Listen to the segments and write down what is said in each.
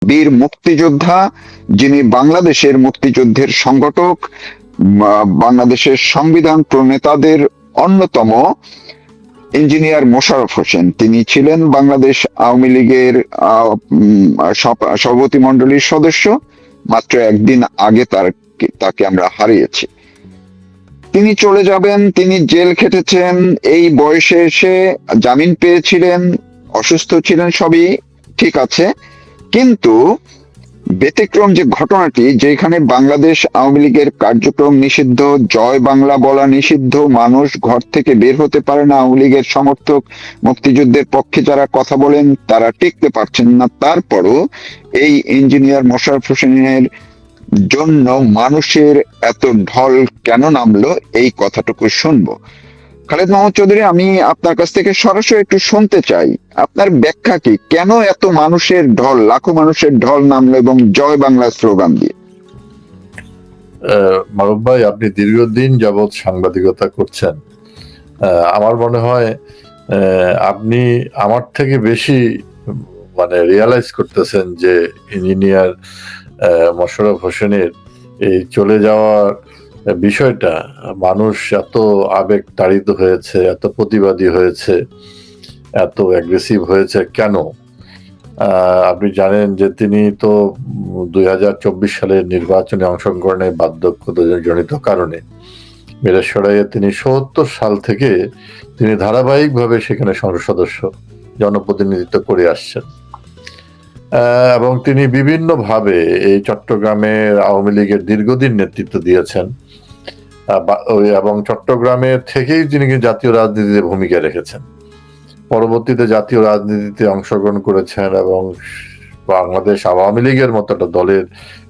বীর মুক্তিযোদ্ধা, যিনি বাংলাদেশের মুক্তিযুদ্ধের সংগঠক, বাংলাদেশের সংবিধান প্রণেতাদের অন্যতম ইঞ্জিনিয়ার মোশাররফ হোসেন। তিনি ছিলেন বাংলাদেশ আওয়ামী লীগের সভাপতি মণ্ডলীর সদস্য। মাত্র একদিন আগে তাকে আমরা হারিয়েছি। তিনি চলে যাবেন, তিনি জেল খেটেছেন, এই বয়সে এসে জামিন পেয়েছিলেন, অসুস্থ ছিলেন, সবই ঠিক আছে। কিন্তু ব্যতিক্রম যে ঘটনাটি, যেখানে বাংলাদেশ আওয়ামী লীগের কার্যক্রম নিষিদ্ধ, জয় বাংলা বলা নিষিদ্ধ, মানুষ ঘর থেকে বের হতে পারে না, আওয়ামী লীগের সমর্থক মুক্তিযুদ্ধের পক্ষে যারা কথা বলেন তারা টিকতে পারছেন না, তারপরও এই ইঞ্জিনিয়ার মোশাররফ হোসেনের জন্য মানুষের এত ঢল কেন নামলো, এই কথাটুকু শুনবো। খালেদ মাহমুদ চৌধুরী, আমি আপনার কাছ থেকে সরাসরি একটু শুনতে চাই, আপনার ব্যাখ্যা কি, কেন এত মানুষের ঢল, লাখো মানুষের ঢল নামলো এবং জয় বাংলা স্লোগান দিয়ে? মারুফ ভাই, আপনি দীর্ঘদিন যাবৎ সাংবাদিকতা করছেন। আমার মনে হয় আপনি আমার থেকে বেশি রিয়ালাইজ করতেছেন যে ইঞ্জিনিয়ার মোশাররফ হোসেনের এই চলে যাওয়ার বিষয়টা মানুষ এত আবেগ তাড়িত হয়েছে, এত প্রতিবাদী হয়েছে, এত অ্যাগ্রেসিভ হয়েছে কেন? আপনি জানেন যে তিনি তো 2024 সালের নির্বাচনে অংশগ্রহণে বার্ধক্যজনিত কারণে মিরসরাইয়ে তিনি ৭০ সাল থেকে তিনি ধারাবাহিকভাবে সেখানে সংসদ সদস্য জনপ্রতিনিধিত্ব করে আসছেন, এবং তিনি বিভিন্নভাবে এই চট্টগ্রামের আওয়ামী লীগের দীর্ঘদিন নেতৃত্ব দিয়েছেন, এবং চট্টগ্রামের থেকেই তিনি জাতীয় রাজনীতিতে ভূমিকা রেখেছেন। পরবর্তীতে জাতীয় রাজনীতিতে অংশগ্রহণ করেছেন এবং বাংলাদেশ আওয়ামী লীগের মতো একটা দলের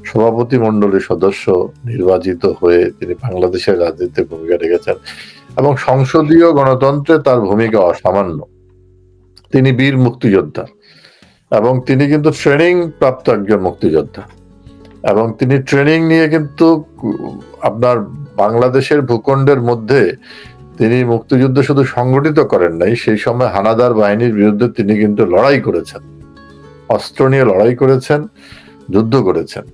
সভাপতি মণ্ডলীর সদস্য নির্বাচিত হয়ে তিনি বাংলাদেশের রাজনীতিতে ভূমিকা রেখেছেন এবং সংসদীয় গণতন্ত্রে তার ভূমিকা অসামান্য। তিনি বীর মুক্তিযোদ্ধা এবং তিনি কিন্তু ট্রেনিং প্রাপ্ত একজন মুক্তিযোদ্ধা, এবং তিনি ট্রেনিং নিয়ে কিন্তু আপনার বাংলাদেশের ভূখণ্ডের মধ্যে তিনি মুক্তিযুদ্ধ শুধু সংগঠিত করেন নাই, সেই সময় হানাদার বাহিনীর বিরুদ্ধে তিনি কিন্তু লড়াই করেছেন, অস্ত্র নিয়ে লড়াই করেছেন, যুদ্ধ করেছেন।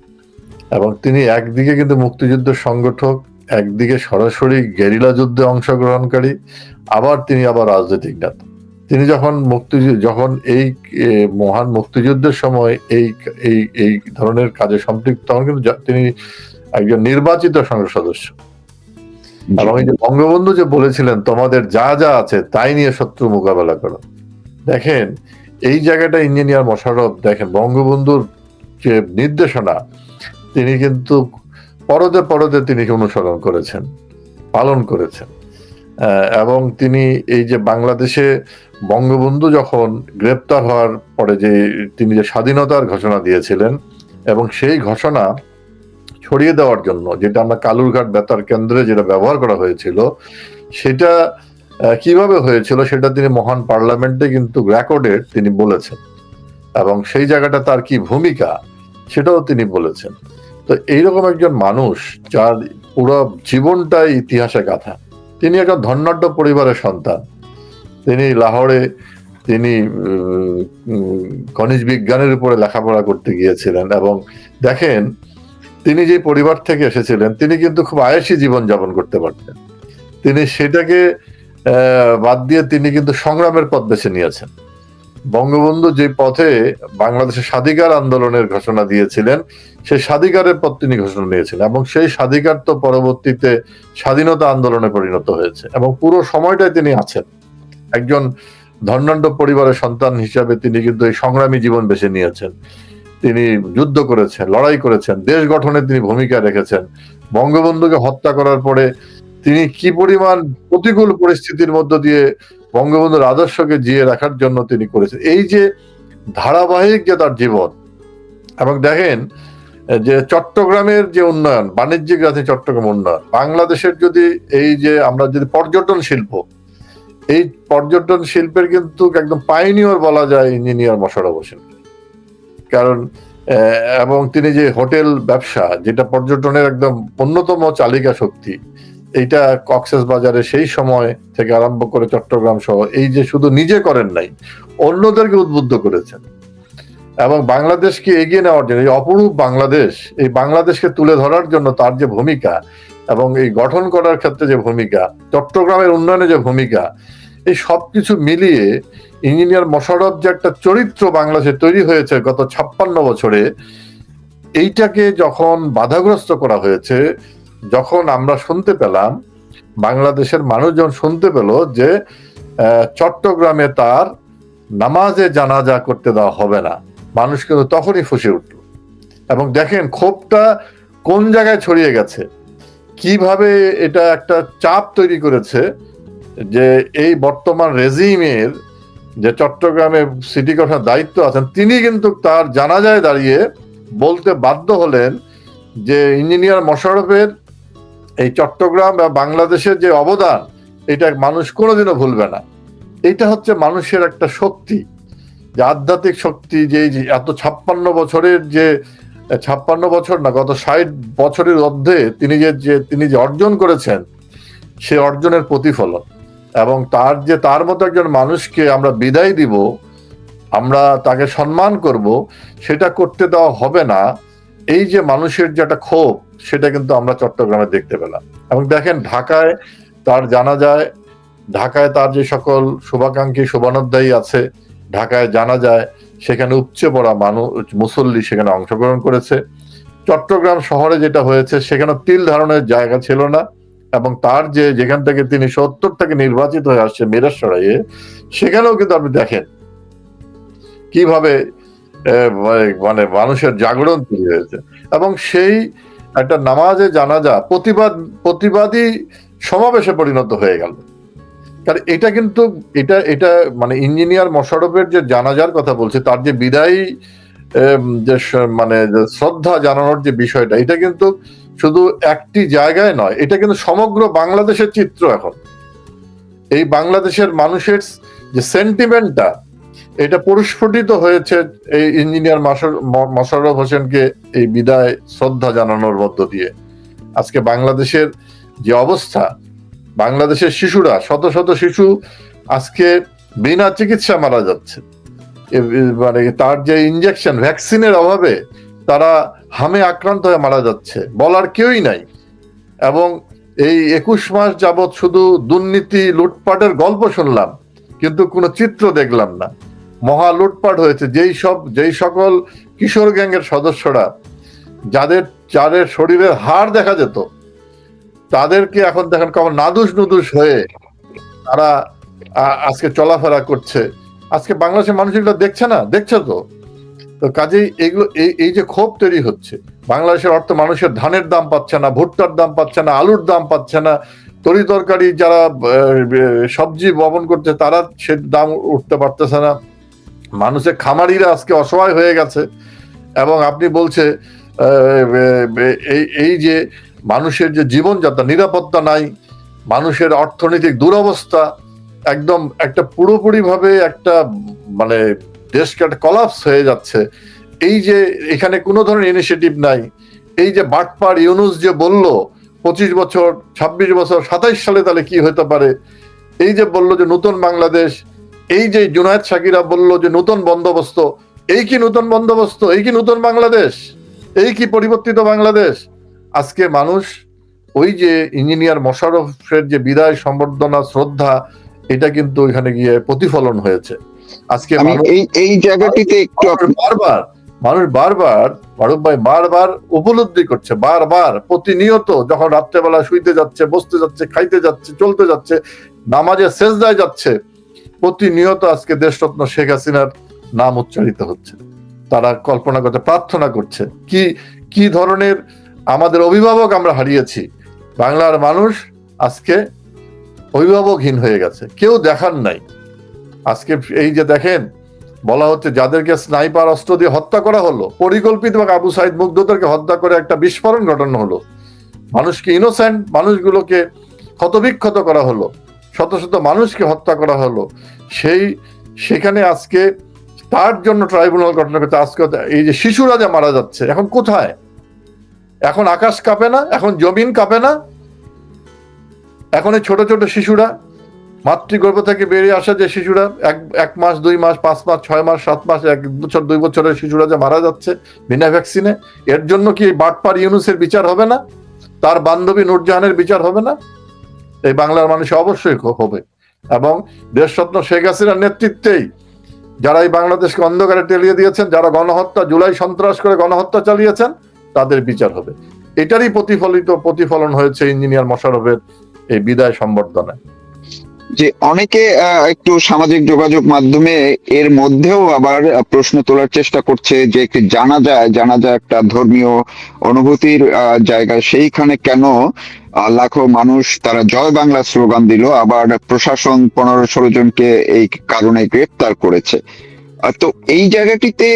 এবং তিনি একদিকে কিন্তু মুক্তিযুদ্ধ সংগঠক, একদিকে সরাসরি গেরিলা যুদ্ধে অংশগ্রহণকারী, তিনি আবার রাজনৈতিক নেতা। তিনি যখন এই মহান মুক্তিযুদ্ধের সময় এই ধরনের কাজে সম্পৃক্ত হন, কিন্তু তিনি একজন নির্বাচিত সংসদ সদস্য। এবং এই যে বঙ্গবন্ধু যে বলেছিলেন তোমাদের যা যা আছে তাই নিয়ে শত্রু মোকাবেলা করো, দেখেন এই জায়গাটা ইঞ্জিনিয়ার মোশাররফ, দেখেন বঙ্গবন্ধুর যে নির্দেশনা তিনি কিন্তু পরদে পরদে তিনি অনুসরণ করেছেন, পালন করেছেন। এবং তিনি এই যে বাংলাদেশে বঙ্গবন্ধু যখন গ্রেপ্তার হওয়ার পরে তিনি যে স্বাধীনতার ঘোষণা দিয়েছিলেন, এবং সেই ঘোষণা ছড়িয়ে দেওয়ার জন্য যেটা আমরা কালুরঘাট বেতার কেন্দ্রে যেটা ব্যবহার করা হয়েছিল, সেটা কিভাবে হয়েছিল সেটা তিনি মহান পার্লামেন্টে কিন্তু রেকর্ডেড তিনি বলেছেন, এবং সেই জায়গাটা তার কি ভূমিকা সেটাও তিনি বলেছেন। তো এইরকম একজন মানুষ যার পুরো জীবনটাই ইতিহাসে গাথা, তিনি একজন ধনাঢ্য পরিবারের সন্তান। তিনি লাহোরে তিনি খনিজ বিজ্ঞানের উপরে লেখাপড়া করতে গিয়েছিলেন, এবং দেখেন তিনি যে পরিবার থেকে এসেছিলেন তিনি কিন্তু খুব আয়েসি জীবন যাপন করতে পারতেন, তিনি সেটাকে বাদ দিয়ে তিনি কিন্তু সংগ্রামের পথ বেছে নিয়েছেন। বঙ্গবন্ধু যে পথে বাংলাদেশের স্বাধিকার আন্দোলনের ঘোষণা দিয়েছিলেন, সেই স্বাধিকারের পথ তিনি ঘোষণা নিয়েছিলেন, এবং সেই স্বাধিকার তো পরবর্তীতে স্বাধীনতা আন্দোলনে পরিণত হয়েছে, এবং পুরো সময়টাই তিনি আছেন। একজন ধনাঢ্য পরিবারের সন্তান হিসাবে তিনি কিন্তু এই সংগ্রামী জীবন বেছে নিয়েছেন। তিনি যুদ্ধ করেছেন, লড়াই করেছেন, দেশ গঠনে তিনি ভূমিকা রেখেছেন। বঙ্গবন্ধুকে হত্যা করার পরে তিনি কি পরিমাণ প্রতিকূল পরিস্থিতির মধ্য দিয়ে বঙ্গবন্ধুর আদর্শকে জিয়ে রাখার জন্য তিনি করেছেন, এই যে ধারাবাহিক যে তার জীবন। এবং দেখেন যে চট্টগ্রামের যে উন্নয়ন, বাণিজ্যিক রাজনীতি, চট্টগ্রাম উন্নয়ন, বাংলাদেশের যদি এই যে আমরা যদি পর্যটন শিল্প, এই পর্যটন শিল্পের কিন্তু একদম পাইনিয়র বলা যায় ইঞ্জিনিয়ার মোশাররফ হোসেন। কারণ এবং তিনি যে হোটেল ব্যবসা, যেটা পর্যটনের একদম অন্যতম চালিকা শক্তি, এইটা কক্সেস বাজারে সেই সময় থেকে আরম্ভ করে চট্টগ্রাম সহ এই যে শুধু নিজে করেন নাই, অন্যদেরকে উদ্বুদ্ধ করেছেন। এবং বাংলাদেশকে এগিয়ে নেওয়ার জন্য, এই অপরূপ বাংলাদেশ, এই বাংলাদেশকে তুলে ধরার জন্য তার যে ভূমিকা এবং এই গঠন করার ক্ষেত্রে যে ভূমিকা, চট্টগ্রামের উন্নয়নে যে ভূমিকা, এই সবকিছু মিলিয়ে ইঞ্জিনিয়ার মোশাররফ যে একটা চরিত্র বাংলাদেশে তৈরি হয়েছে গত 56 বছরে, এইটাকে যখন বাধাগ্রস্ত করা হয়েছে, যখন আমরা শুনতে পেলাম, বাংলাদেশের মানুষজন শুনতে পেল যে চট্টগ্রামে তার নামাজে জানাজা করতে দেওয়া হবে না, মানুষ কিন্তু তখনই ফুঁসে উঠল। এবং দেখেন ক্ষোভটা কোন জায়গায় ছড়িয়ে গেছে, কিভাবে এটা একটা চাপ তৈরি করেছে যে এই বর্তমান রেজিমের যে চট্টগ্রামে সিটি কর্পোরেশনের দায়িত্ব আছেন, তিনি কিন্তু তার জানাজায় দাঁড়িয়ে বলতে বাধ্য হলেন যে ইঞ্জিনিয়ার মোশাররফের এই চট্টগ্রাম বা বাংলাদেশের যে অবদান, এটা মানুষ কোনোদিনও ভুলবে না। এটা হচ্ছে মানুষের একটা শক্তি, যে আধ্যাত্মিক শক্তি, যে এত 56 বছরের যে 56 বছর না, গত 60 বছরের মধ্যে তিনি যে অর্জন করেছেন, সে অর্জনের প্রতিফলন। এবং তার মতো একজন মানুষকে আমরা বিদায় দিব, আমরা তাকে সম্মান করব, সেটা করতে দেওয়া হবে না। এই যে মানুষের যে একটা ক্ষোভ, সেটা কিন্তু আমরা চট্টগ্রামে দেখতে পেলাম। এবং দেখেন ঢাকায় তার জানাজায়, ঢাকায় তার যে সকল শুভাকাঙ্ক্ষী শুভানুধ্যায়ী আছে, ঢাকায় জানা যায় সেখানে উপচে পড়া মানুষ, মুসল্লি সেখানে অংশগ্রহণ করেছে। চট্টগ্রাম শহরে যেটা হয়েছে, সেখানে তিল ধারণের জায়গা ছিল না। এবং তার যেখান থেকে তিনি 70 থেকে নির্বাচিত হয়ে আসছে মিরসরাইয়ে, সেখানেও কিন্তু আপনি দেখেন কিভাবে মানে মানুষের জাগরণ তৈরি হয়েছে। এবং সেই একটা নামাজে জানাজা প্রতিবাদী সমাবেশে পরিণত হয়ে গেল। কারণ এটা কিন্তু এটা মানে ইঞ্জিনিয়ার মোশাররফের যে জানাজার কথা বলছে, তার যে বিদায়ী যে মানে শ্রদ্ধা জানানোর যে বিষয়টা, এটা কিন্তু শুধু একটি জায়গায় নয়, এটা কিন্তু সমগ্র বাংলাদেশের চিত্র। এখন এই বাংলাদেশের মানুষের যে সেন্টিমেন্টটা, এটা পরিস্ফুটিত হয়েছে এই ইঞ্জিনিয়ার মোশাররফ হোসেনকে এই বিদায় শ্রদ্ধা জানানোর মধ্য দিয়ে। আজকে বাংলাদেশের যে অবস্থা, বাংলাদেশের শিশুরা, শত শত শিশু আজকে বিনা চিকিৎসা মারা যাচ্ছে। মানে তার যে ইনজেকশন, ভ্যাকসিনের অভাবে তারা হামে আক্রান্ত হয়ে মারা যাচ্ছে, বলার কেউই নাই। এবং এই 21 মাস যাবৎ শুধু দুর্নীতি লুটপাটের গল্প শুনলাম, কিন্তু কোনো চিত্র দেখলাম না। মহা লুটপাট হয়েছে। যেই সকল কিশোর গ্যাংয়ের সদস্যরা, যাদের শরীরের হাড় দেখা যেত, তাদেরকে এখন দেখেন কেমন নাদুস নুদুস হয়ে তারা আজকে চলাফেরা করছে। আজকে বাংলাদেশের মানুষ এগুলো দেখছে না, দেখছে তো। কাজেই এগুলো এই যে ক্ষোভ তৈরি হচ্ছে, বাংলাদেশের অর্থ মানুষের ধানের দাম পাচ্ছে না, ভুট্টার দাম পাচ্ছে না, আলুর দাম পাচ্ছে না, তরি তরকারি যারা সবজি বপন করছে তারা সে দাম উঠতে পারতেছে না। মানুষের খামারিরা আজকে অসহায় হয়ে গেছে। এবং আপনি বলছে এই যে মানুষের যে জীবনযাত্রা, নিরাপত্তা নাই, মানুষের অর্থনৈতিক দুরবস্থা, একদম একটা পুরোপুরি ভাবে একটা মানে দেশকে একটা কলাপস হয়ে যাচ্ছে। এই যে এখানে কোনো ধরনের ইনিশিয়েটিভ নাই। এই যে বাটপার ইউনুস যে বলল 25 বছর 26 বছর 27 সালে তাহলে কি হতে পারে, এই যে বলল যে নতুন বাংলাদেশ, এই যে জুনায়েদ সাকিরা বলল যে নতুন বন্দোবস্ত, এই কি নতুন বন্দোবস্ত? এই কি নতুন বাংলাদেশ? এই কি পরিবর্তিত বাংলাদেশ? আজকে মানুষ ওই যে ইঞ্জিনিয়ার মোশাররফের যে বিদায় সম্বর্ধনা শ্রদ্ধা, এটা কিন্তু এখানে গিয়ে প্রতিফলন হয়েছে। আজকে এই জায়গাটিতে একটু মানুষ বারবার ফারুক ভাই বারবার উপলব্ধি করছে, বারবার প্রতিনিয়ত যখন রাত্রেবেলা শুইতে যাচ্ছে, বসতে যাচ্ছে, খাইতে যাচ্ছে, চলতে যাচ্ছে, নামাজে সেজদায় যাচ্ছে, প্রতিনিয়ত আজকে দেশরত্ন শেখ হাসিনার নাম উচ্চারিত হচ্ছে। তারা কল্পনা করতে, প্রার্থনা করছে কি ধরনের আমাদের অভিভাবক আমরা হারিয়েছি। বাংলার মানুষ আজকে অভিভাবকহীন হয়ে গেছে, কেউ দেখার নাই। আজকে এই যে দেখেন বলা হচ্ছে যাদেরকে স্নাইপার অস্ত্র দিয়ে হত্যা করা হলো, পরিকল্পিতভাবে আবু সাইদ মুগ্ধদেরকে হত্যা করে একটা বিস্ফোরণ ঘটানো হলো, মানুষকে, ইনোসেন্ট মানুষগুলোকে ক্ষতবিক্ষত করা হলো, শত শত মানুষকে হত্যা করা হলো। সেখানে আজকে তার জন্য ট্রাইব্যুনাল গঠন করতে, আজকে এই যে শিশুরা যা মারা যাচ্ছে, এখন কোথায়? এখন আকাশ কাঁপে না? এখন জমিন কাঁপে না? এখন এই ছোট ছোট শিশুরা মাতৃগর্ভ থেকে বেরিয়ে আসা যে শিশুরা এক মাস, 2 মাস, 5 মাস, 6 মাস, 7 মাস, 1 বছর, 2 বছরের শিশুরা যে মারা যাচ্ছে বিনা ভ্যাকসিনে, এর জন্য কি বাটপার ইউনূসের বিচার হবে না? তার বান্ধবী নূরজাহানের বিচার হবে না? এই বাংলার মানুষ অবশ্যই হবে। এবং দেশরত্ন শেখ হাসিনার নেতৃত্বেই যারা এই বাংলাদেশকে অন্ধকারে ঠেলিয়ে দিয়েছেন, যারা গণহত্যা, জুলাই সন্ত্রাস করে গণহত্যা চালিয়েছেন, তাদের বিচার হবে। এটারই প্রতিফলন হয়েছে ইঞ্জিনিয়ার মোশাররফের এই বিদায় সম্বর্ধনায়। যে অনেকে একটু সামাজিক যোগাযোগ মাধ্যমে এর মধ্যেও আবার প্রশ্ন তোলার চেষ্টা করছে যে একটি জানাজা একটা ধর্মীয় অনুভূতির জায়গা, সেইখানে কেন লাখো মানুষ তারা জয় বাংলা স্লোগান দিল, আবার প্রশাসন 15-16 জনকে এই কারণে গ্রেফতার করেছে। তো এই জায়গাটিতে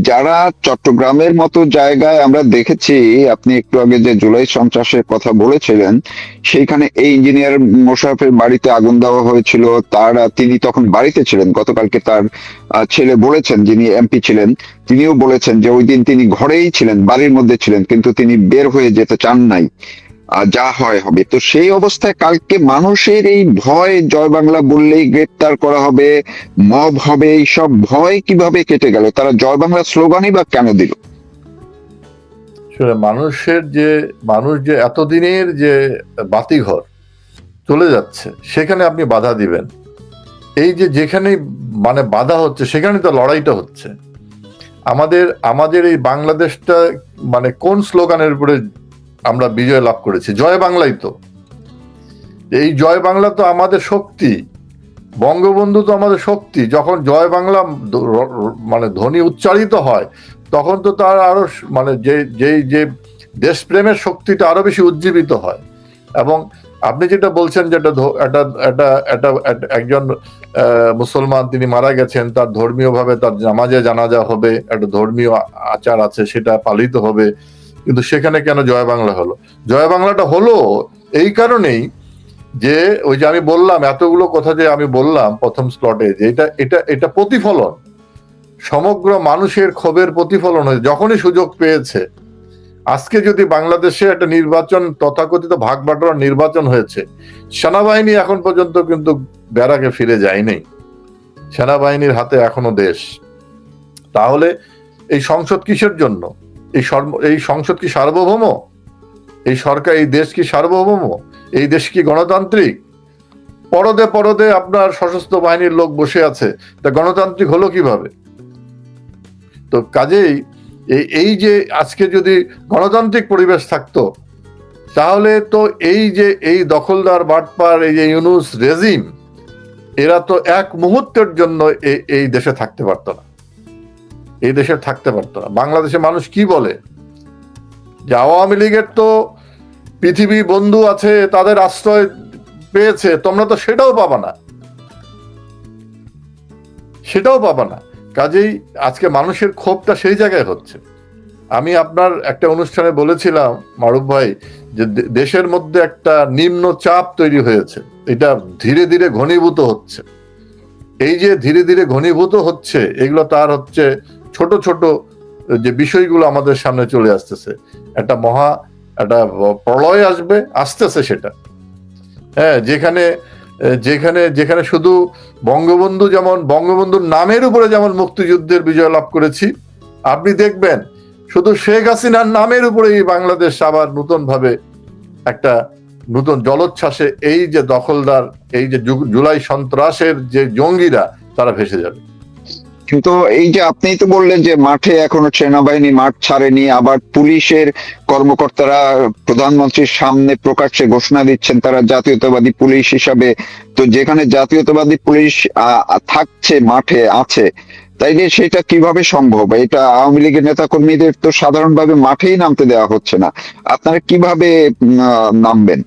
যারা চট্টগ্রামের মতো জায়গায় আমরা দেখেছি, আপনি একটু আগে যে জুলাই সন্ত্রাসের কথা বলেছিলেন, সেইখানে এই ইঞ্জিনিয়ার মোশাররফের বাড়িতে আগুন দেওয়া হয়েছিল। তিনি তখন বাড়িতে ছিলেন। গতকালকে তার ছেলে বলেছেন, যিনি এমপি ছিলেন, তিনিও বলেছেন যে ওই দিন তিনি ঘরেই ছিলেন, বাড়ির মধ্যে ছিলেন, কিন্তু তিনি বের হয়ে যেতে চান নাই। যা হয় হবে। তো সেই অবস্থায় কালকে মানুষের এই ভয়, জয় বাংলা বললেই গ্রেপ্তার করা হবে, মব হবে, এইসব ভয় কিভাবে কেটে গেল? তারা জয় বাংলা স্লোগানই বা কেন দিল? মানুষ যে এতদিনের যে বাতিঘর চলে যাচ্ছে, সেখানে আপনি বাধা দিবেন? এই যে যেখানে মানে বাধা হচ্ছে, সেখানে তো লড়াইটা হচ্ছে। আমাদের এই বাংলাদেশটা মানে কোন স্লোগানের উপরে আমরা বিজয় লাভ করেছি? জয় বাংলাই তো। এই জয় বাংলা তো আমাদের শক্তি, বঙ্গবন্ধু তো আমাদের শক্তি। যখন জয় বাংলা মানে ধ্বনি উচ্চারিত হয়, তখন তো তার আরো মানে যে দেশপ্রেমের শক্তিটা আরো বেশি উজ্জীবিত হয়। এবং আপনি যেটা বলছেন, যেটা একজন মুসলমান, তিনি মারা গেছেন, তার ধর্মীয় ভাবে তার জানাজা হবে, একটা ধর্মীয় আচার আছে, সেটা পালিত হবে, কিন্তু সেখানে কেন জয় বাংলা হলো? জয় বাংলাটা হলো এই কারণেই যে ওই যে আমি বললাম, এতগুলো কথা যে আমি বললাম প্রথম স্লটে, যে এটা প্রতিফলন, সমগ্র মানুষের ক্ষোভের প্রতিফলন হয়েছে যখনই সুযোগ পেয়েছে। আজকে যদি বাংলাদেশে একটা নির্বাচন, তথাকথিত ভাগ বাটোয়ারার নির্বাচন হয়েছে, সেনাবাহিনী এখন পর্যন্ত কিন্তু ব্যারাকে ফিরে যায়নি, সেনাবাহিনীর হাতে এখনো দেশ। তাহলে এই সংসদ কিসের জন্য? এই সংসদ কি সার্বভৌম? এই সরকার, এই দেশ কি সার্বভৌম? এই দেশ কি গণতান্ত্রিক? পরদে আপনার সশস্ত্র বাহিনীর লোক বসে আছে, তা গণতান্ত্রিক হলো কিভাবে? তো কাজেই এই যে আজকে যদি গণতান্ত্রিক পরিবেশ থাকতো, তাহলে তো এই দখলদার, বাটপার, এই যে ইউনূস রেজিম, এরা তো এক মুহূর্তের জন্য এই দেশে থাকতে পারতো না, এই দেশে থাকতে পারতো না। বাংলাদেশের মানুষ কি বলে যে আওয়ামী লীগের তো পৃথিবী বন্ধু আছে, তাদের আশ্রয় পেয়েছে, তোমরা তো সেটাও পাবা না। কাজেই আজকে মানুষের ক্ষোভটা সেই জায়গায় হচ্ছে। আমি আপনার একটা অনুষ্ঠানে বলেছিলাম মারুফ ভাই, যে দেশের মধ্যে একটা নিম্ন চাপ তৈরি হয়েছে, এটা ধীরে ধীরে ঘনীভূত হচ্ছে। এই যে ধীরে ধীরে ঘনীভূত হচ্ছে, এগুলো তার হচ্ছে ছোট ছোট যে বিষয়গুলো আমাদের সামনে চলে আসতেছে। একটা প্রলয় আসতেছে সেটা। হ্যাঁ, যেখানে শুধু বঙ্গবন্ধুর নামের উপরে যেমন মুক্তিযুদ্ধের বিজয় লাভ করেছি, আপনি দেখবেন শুধু শেখ হাসিনার নামের উপরে বাংলাদেশ আবার নতুন ভাবে একটা নতুন জলোচ্ছ্বাসে, এই যে দখলদার, এই যে জুলাই সন্ত্রাসের যে জঙ্গিরা, তারা ভেসে যাবে। কিন্তু এই যে আপনি তো বললেন যে মাঠে এখনো সেনাবাহিনী মাঠ ছাড়েনি, আবার পুলিশের কর্মকর্তারা প্রধানমন্ত্রীর সামনে প্রকাশ্যে ঘোষণা দিচ্ছেন তারা জাতীয়তাবাদী পুলিশ হিসাবে। তো যেখানে জাতীয়তাবাদী পুলিশ থাকছে, মাঠে আছে, তাইলে সেটা কিভাবে সম্ভব? এটা আওয়ামী লীগের নেতা কর্মীদের তো সাধারণভাবে মাঠেই নামতে দেওয়া হচ্ছে না, আপনারা কিভাবে নামবেন?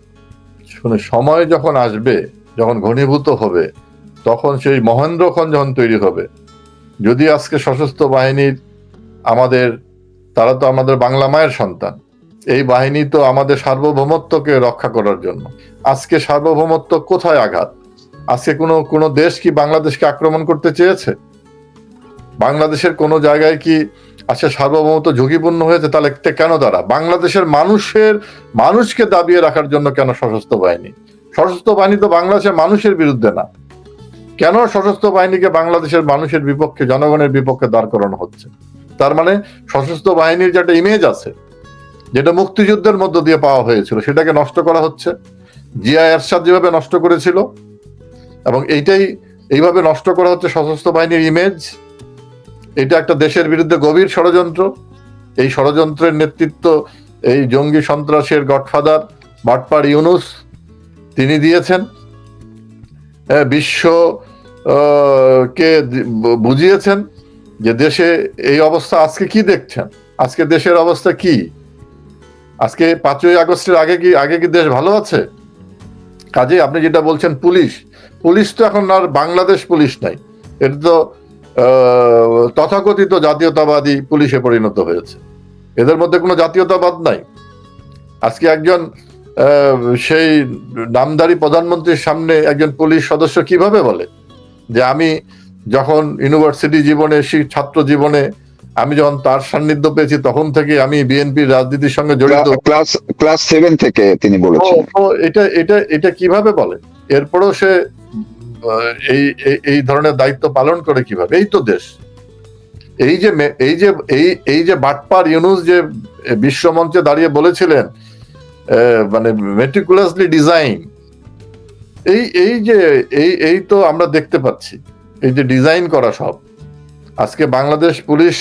শুনে, সময় যখন আসবে, যখন ঘনীভূত হবে, তখন সেই মহেন্দ্রক্ষণ যখন তৈরি হবে, যদি আজকে সশস্ত্র বাহিনীর তারা তো আমাদের বাংলা মায়ের সন্তান, এই বাহিনী তো আমাদের সার্বভৌমত্বকে রক্ষা করার জন্য। আজকে সার্বভৌমত্ব কোথায় আঘাত? আজকে কোনো দেশ কি বাংলাদেশকে আক্রমণ করতে চেয়েছে? বাংলাদেশের কোনো জায়গায় কি আজকে সার্বভৌমত্ব ঝুঁকিপূর্ণ হয়েছে? তাহলে কেন তারা বাংলাদেশের মানুষকে দাবিয়ে রাখার জন্য কেন সশস্ত্র বাহিনী? সশস্ত্র বাহিনী তো বাংলাদেশের মানুষের বিরুদ্ধে না, কেন সশস্ত্র বাহিনীকে বাংলাদেশের মানুষের বিপক্ষে, জনগণের বিপক্ষে দাঁড় করানো হচ্ছে? তার মানে সশস্ত্র বাহিনীর যে একটা ইমেজ আছে, যেটা মুক্তিযুদ্ধের মধ্য দিয়ে পাওয়া হয়েছিল, সেটাকে নষ্ট করা হচ্ছে। জিয়া এরশাদ যেভাবে নষ্ট করেছিল, এবং এইভাবে নষ্ট করা হচ্ছে সশস্ত্র বাহিনীর ইমেজ। এটা একটা দেশের বিরুদ্ধে গভীর ষড়যন্ত্র। এই ষড়যন্ত্রের নেতৃত্ব এই জঙ্গি সন্ত্রাসের গডফাদার বাটপার ইউনূস তিনি দিয়েছেন। বিশ্ব কে বুঝিয়েছেন যে দেশে এই অবস্থা। আজকে কি দেখছেন? আজকে দেশের অবস্থা কি? আজকে 5ই আগস্টের আগে কি দেশ ভালো আছে? কাজে আপনি যেটা বলছেন, পুলিশ তো এখন আর বাংলাদেশ পুলিশ নাই, এটা তো তথাকথিত জাতীয়তাবাদী পুলিশে পরিণত হয়েছে। এদের মধ্যে কোনো জাতীয়তাবাদ নাই। আজকে একজন সেই নামধারী প্রধানমন্ত্রীর সামনে একজন পুলিশ সদস্য কিভাবে বলে যে আমি যখন ইউনিভার্সিটি জীবনে, ছাত্র জীবনে আমি যখন তার সান্নিধ্য পেয়েছি তখন থেকে আমি বিএনপির রাজনীতির সঙ্গে জড়িত। ক্লাস 7 থেকে তিনি বলেছেন। এটা কিভাবে বলে? এরপরও সে এই ধরনের দায়িত্ব পালন করে কিভাবে? এই তো দেশ। এই যে বাটপার ইউনূস যে বিশ্বমঞ্চে দাঁড়িয়ে বলেছিলেন মানে মেটিকুলাসলি ডিজাইন, এই তো আমরা দেখতে পাচ্ছি, এই যে ডিজাইন করা সব। আজকে বাংলাদেশ পুলিশ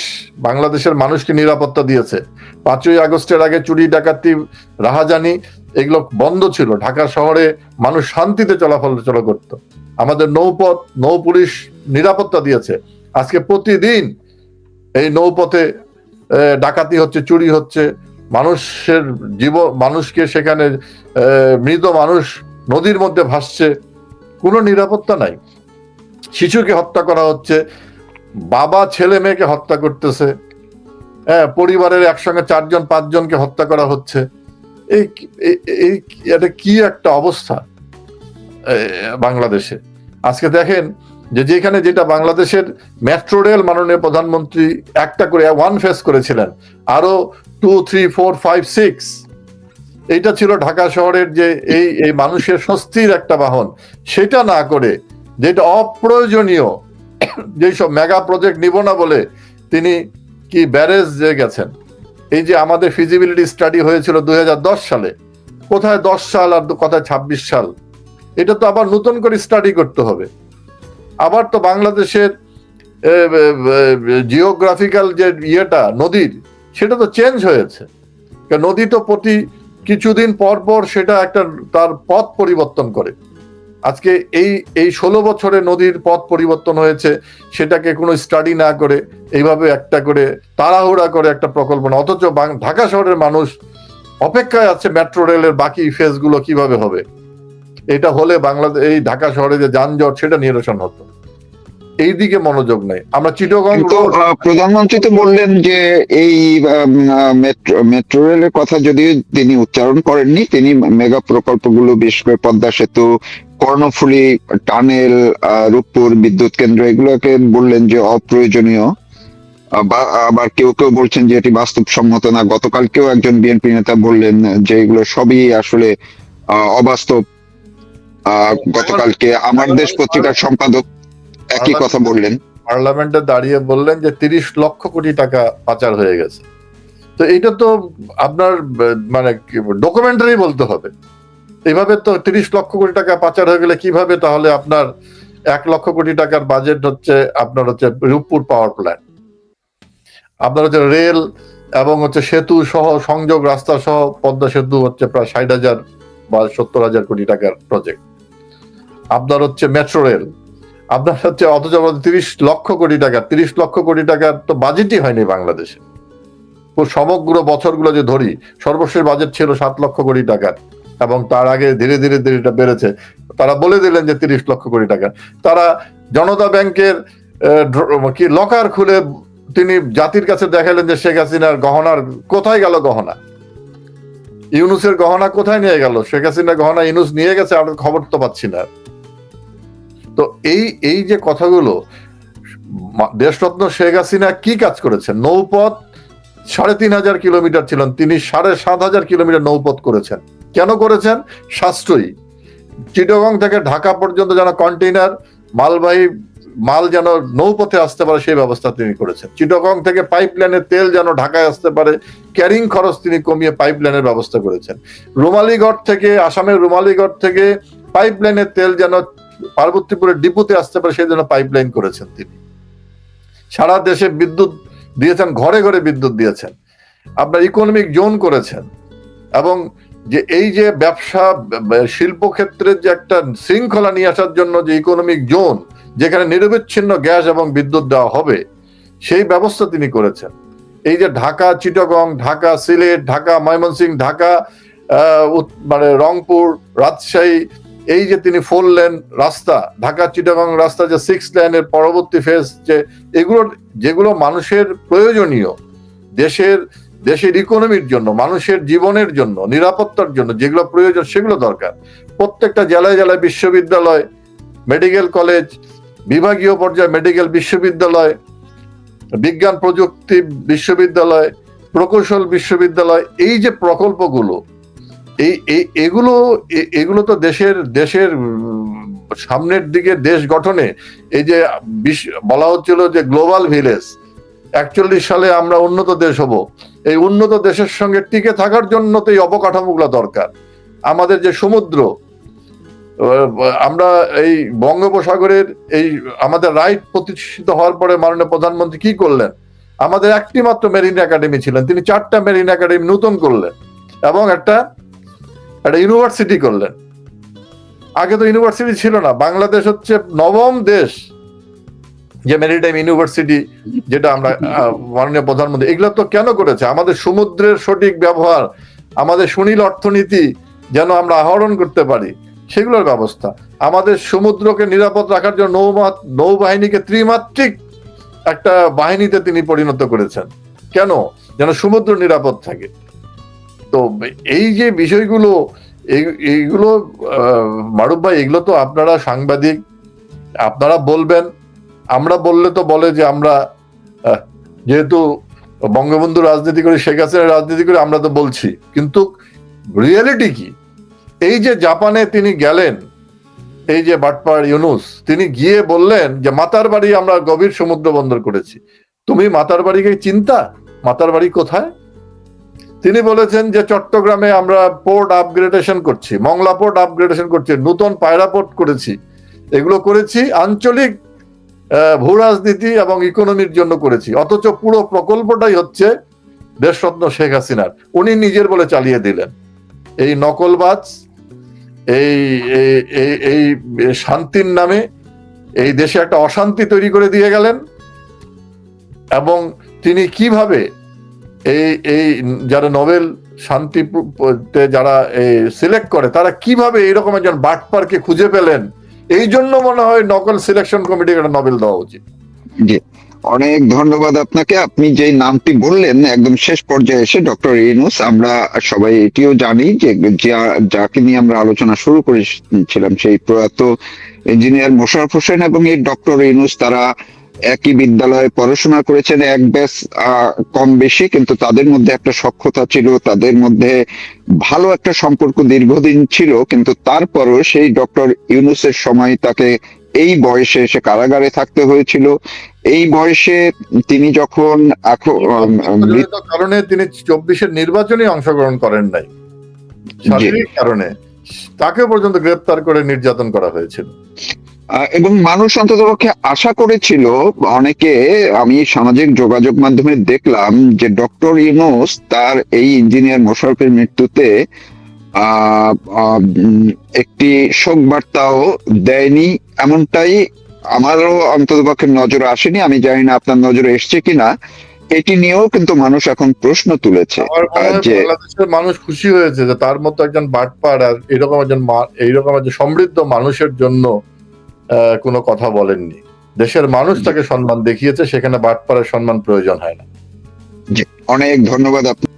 বাংলাদেশের মানুষকে নিরাপত্তা দিয়েছে। 5ই আগস্টের আগে চুরি, ডাকাতি, রাহাজানি এগুলো বন্ধ ছিল। ঢাকা শহরে মানুষ শান্তিতে চলাচল করত। আমাদের নৌ পুলিশ নিরাপত্তা দিয়েছে। আজকে প্রতিদিন এই নৌপথে ডাকাতি হচ্ছে, চুরি হচ্ছে, মানুষকে সেখানে মৃত মানুষ নদীর মধ্যে ভাসছে, কোনো নিরাপত্তা নাই। শিশুকে হত্যা করা হচ্ছে, বাবা ছেলে মেয়েকে হত্যা করতেছে, পরিবারের একসঙ্গে 4-5জনকে হত্যা করা হচ্ছে। এটা কি একটা অবস্থা বাংলাদেশে। আজকে দেখেন যেখানে যেটা বাংলাদেশের মেট্রো রেল মাননীয় প্রধানমন্ত্রী একটা করে 1 ফেজ করেছিলেন, আরো 2, 3, 4, 5, 6 এইটা ছিল ঢাকা শহরের যে এই মানুষের স্বস্তির একটা বাহন। সেটা না করে যেটা অপ্রয়োজনীয় যেসব মেগা প্রজেক্ট নিব না বলে তিনি কি ব্যারেজ গেছেন। এই যে আমাদের ফিজিবিলিটি স্টাডি হয়েছিল 2010 সালে, কোথায় 10 সাল আর কোথায় 26 সাল? এটা তো আবার নতুন করে স্টাডি করতে হবে। আবার তো বাংলাদেশের জিওগ্রাফিক্যাল যে ইয়েটা নদীর, সেটা তো চেঞ্জ হয়েছে। নদী তো প্রতি কিছুদিন পর পর সেটা একটা তার পথ পরিবর্তন করে। আজকে এই 16 বছরে নদীর পথ পরিবর্তন হয়েছে, সেটাকে কোনো স্টাডি না করে এইভাবে একটা করে তাড়াহুড়া করে একটা প্রকল্প না। অথচ ঢাকা শহরের মানুষ অপেক্ষায় আছে মেট্রো রেলের বাকি ফেজগুলো কিভাবে হবে। এটা হলে বাংলাদেশ, এই ঢাকা শহরে যে যানজট, সেটা নিরসন হতো। এই দিকে মনোযোগ নেই। আমরা চিটাগং, প্রধানমন্ত্রী তো বললেন যে এই মেট্রো রেলের কথা যদিও তিনি উচ্চারণ করেননি, তিনি মেগা প্রকল্পগুলো বিশেষ করে পদ্মা সেতু, কর্ণফুলী টানেল, রূপপুর বিদ্যুৎ কেন্দ্র এগুলোকে বললেন যে অপ্রয়োজনীয়। আবার কেউ কেউ বলছেন যে এটি বাস্তবসম্মত না। গতকালকেও একজন বিএনপি নেতা বললেন যে এগুলো সবই আসলে অবাস্তব। গতকালকে আমার দেশ পত্রিকার সম্পাদক একই কথা বললেন। পার্লামেন্টে দাঁড়িয়ে বললেন যে 30 লক্ষ কোটি টাকা পাচার হয়ে গেছে। তো এইটা তো আপনার মানে ডকুমেন্টারি বলতে হবে। এইভাবে তো 30 লক্ষ কোটি টাকা পাচার হয়ে গেলে কিভাবে তাহলে আপনার 1 লক্ষ কোটি টাকার বাজেট হচ্ছে আপনার হচ্ছে রূপপুর পাওয়ার প্ল্যান্ট, আপনার হচ্ছে রেল এবং হচ্ছে সেতু সহ সংযোগ রাস্তা সহ পদ্মা সেতু হচ্ছে প্রায় 60,000 বা 70,000 কোটি টাকার প্রজেক্ট। আপনার হচ্ছে মেট্রো রেল, আপনার হচ্ছে অথচ 30 লক্ষ কোটি টাকার তো বাজেটই হয়নি বাংলাদেশে। সমগ্র বছরগুলো যে ধরি, সর্বশেষ বাজেট ছিল 7 লক্ষ কোটি টাকার, এবং তার আগে ধীরে ধীরে এটা বেড়েছে। তারা বলে দিলেন যে 30 লক্ষ কোটি টাকা। তারা জনতা ব্যাংকের কি লকার খুলে তিনি জাতির কাছে দেখালেন যে শেখ হাসিনার গহনার কোথায় গেল, গহনা ইউনূসের গহনা কোথায় নিয়ে গেল? শেখ হাসিনার গহনা ইউনূস নিয়ে গেছে, আমরা খবর তো পাচ্ছি না। তো এই যে কথাগুলো, দেশরত্ন শেখ হাসিনা কি কাজ করেছেন? নৌপথ 3,500 কিলোমিটার ছিলেন, তিনি 7,500 কিলোমিটার নৌপথ করেছেন। কেন করেছেন? সাশ্রয়ী। চিটাগং থেকে ঢাকা পর্যন্ত যেন কন্টেইনার মালবাহী মাল যেন নৌপথে আসতে পারে সেই ব্যবস্থা তিনি করেছেন। চিটাগং থেকে পাইপলাইনের তেল যেন ঢাকায় আসতে পারে, ক্যারিং খরচ তিনি কমিয়ে পাইপলাইনের ব্যবস্থা করেছেন। রুমালীগড় থেকে, আসামের রুমালীগড় থেকে পাইপলাইনের তেল যেন পার্বতীপুরের ডিপুতে আসতে পারে সেই জন্য পাইপলাইন করেছেন তিনি। সারা দেশে বিদ্যুৎ দিয়েছেন, ঘরে ঘরে বিদ্যুৎ দিয়েছেন। আপনার ইকোনমিক জোন করেছেন, এবং যে এই যে ব্যবসা শিল্পক্ষেত্রের যে একটা শৃঙ্খলা নিয়ে আসার জন্য যে ইকোনমিক জোন, যেখানে নিরবিচ্ছিন্ন গ্যাস এবং বিদ্যুৎ দেওয়া হবে, সেই ব্যবস্থা তিনি করেছেন। এই যে ঢাকা চিটাগং, ঢাকা সিলেট, ঢাকা ময়মনসিংহ, ঢাকা মানে রংপুর, রাজশাহী, এই যে তিনি 4 লেন রাস্তা, ঢাকা চিটাগং রাস্তা যে 6 লেনের পরবর্তী ফেজ, যে যেগুলো মানুষের প্রয়োজনীয়, দেশের ইকোনমির জন্য, মানুষের জীবনের জন্য, নিরাপত্তার জন্য যেগুলো প্রয়োজন সেগুলো দরকার। প্রত্যেকটা জেলায় জেলায় বিশ্ববিদ্যালয়, মেডিকেল কলেজ, বিভাগীয় পর্যায়ে মেডিকেল বিশ্ববিদ্যালয়, বিজ্ঞান প্রযুক্তি বিশ্ববিদ্যালয়, প্রকৌশল বিশ্ববিদ্যালয়, এই যে প্রকল্পগুলো, এগুলো তো দেশের সামনের দিকে দেশ গঠনে, এই যে বলা হচ্ছিল যে গ্লোবাল ভিলেজ, 41 সালে আমরা উন্নত দেশ হব, এই উন্নত দেশের সঙ্গে টিকে থাকার জন্য তো এই অবকাঠামোগুলো দরকার। আমাদের যে সমুদ্র, আমরা এই বঙ্গোপসাগরের এই আমাদের রাইট প্রতিষ্ঠিত হওয়ার পরে মাননীয় প্রধানমন্ত্রী কি করলেন? আমাদের একটি মাত্র মেরিন একাডেমি ছিলেন, তিনি 4টা মেরিন একাডেমি নতুন করলেন এবং একটা ইউনিভার্সিটি করলেন। আগে তো ইউনিভার্সিটি ছিল না। বাংলাদেশ হচ্ছে 9ম দেশ যে মেরিটাইম ইউনিভার্সিটি, যেটা আমরা মাননীয় প্রধানমন্ত্রী, এগুলো তো কেন করেছে? আমাদের সমুদ্রের সঠিক ব্যবহার, আমাদের সুনীল অর্থনীতি যেন আমরা আহরণ করতে পারি সেগুলোর ব্যবস্থা, আমাদের সমুদ্রকে নিরাপদ রাখার জন্য নৌবাহিনীকে ত্রিমাত্রিক একটা বাহিনীতে তিনি পরিণত করেছেন। কেন? যেন সমুদ্র নিরাপদ থাকে। তো এই যে বিষয়গুলো, এইগুলো মারুফ ভাই, এগুলো তো আপনারা সাংবাদিক, আপনারা বলবেন। আমরা বললে তো বলে যে আমরা যেহেতু বঙ্গবন্ধু রাজনীতি করি, শেখ হাসিনা রাজনীতি করি, আমরা তো বলছি, কিন্তু রিয়েলিটি কি? এই যে জাপানে তিনি গেলেন, এই যে বাটপার ইউনুস, তিনি গিয়ে বললেন যে মাতার বাড়ি আমরা গভীর সমুদ্র বন্দর করেছি। তুমি মাতার বাড়িকে চিন্তা? মাতার বাড়ি কোথায়? তিনি বলেছেন যে চট্টগ্রামে আমরা পোর্ট আপগ্রেডেশন করছি, মংলা পোর্ট আপগ্রেডেশন করছি, নতুন পায়রা পোর্ট করেছি। এগুলো করেছি আঞ্চলিক ভূ রাজনীতি এবং ইকোনমির জন্য করেছি, অথচ পুরো প্রকল্পটাই হচ্ছে দেশরত্ন শেখ হাসিনার। উনি নিজের বলে চালিয়ে দিলেন। এই নকলবাজ, এই শান্তির নামে এই দেশে একটা অশান্তি তৈরি করে দিয়ে গেলেন। এবং তিনি কিভাবে এই যারা নোবেল শান্তিতে যারা সিলেক্ট করে, তারা কিভাবে এইরকম একজন বাটপারকে খুঁজে পেলেন? এই জন্য মনে হয় নকল সিলেকশন কমিটিকে একটা নোবেল দেওয়া উচিত। জি, অনেক ধন্যবাদ আপনাকে। আপনি যে নামটি বললেন একদম শেষ পর্যায়ে এসে, ডক্টর ইউনূস, আমরা সবাই এটিও জানি যে যাকে নিয়ে আমরা আলোচনা শুরু করেছিলাম, সেই প্রয়াত ইঞ্জিনিয়ার মোশাররফ হোসেন এবং এই ডক্টর ইউনূস, তারা একই বিদ্যালয়ে পড়াশোনা করেছেন, এক ব্যাচ কম বেশি, কিন্তু তাদের মধ্যে একটা সখ্যতা ছিল, তাদের মধ্যে ভালো একটা সম্পর্ক দীর্ঘদিন ছিল। কিন্তু তারপরও সেই ডক্টর ইউনূসের সময় তাকে এই বয়সে এসে কারাগারে থাকতে হয়েছিল। এই বয়সে তিনি যখন কারণে তিনি 24-এর নির্বাচনে অংশগ্রহণ করেন নাই, শারীরিক কারণে তাকে পর্যন্ত গ্রেপ্তার করে নির্যাতন করা হয়েছিল। এবং মানুষ অন্ততপক্ষে আশা করেছিল, অনেকে, আমি সামাজিক যোগাযোগ মাধ্যমে দেখলাম যে ডক্টর ইউনূস তার এই ইঞ্জিনিয়ার মোশাররফের মৃত্যুতে একটি শোক বার্তাও দেয়নি, এমনটাই আমারও অন্ততপক্ষে নজরে আসেনি। আমি জানি না আপনার নজরে এসছে কিনা। এটি নিয়েও কিন্তু মানুষ এখন প্রশ্ন তুলেছে যে বাংলাদেশের মানুষ খুশি হয়েছে যে তার মতো একজন বাটপার আর এইরকম একজন সমৃদ্ধ মানুষের জন্য কোনো কথা বলেননি। দেশের মানুষ তাকে সম্মান দেখিয়েছে, সেখানে বাটপারের সম্মান প্রয়োজন হয় না। অনেক ধন্যবাদ আপনার।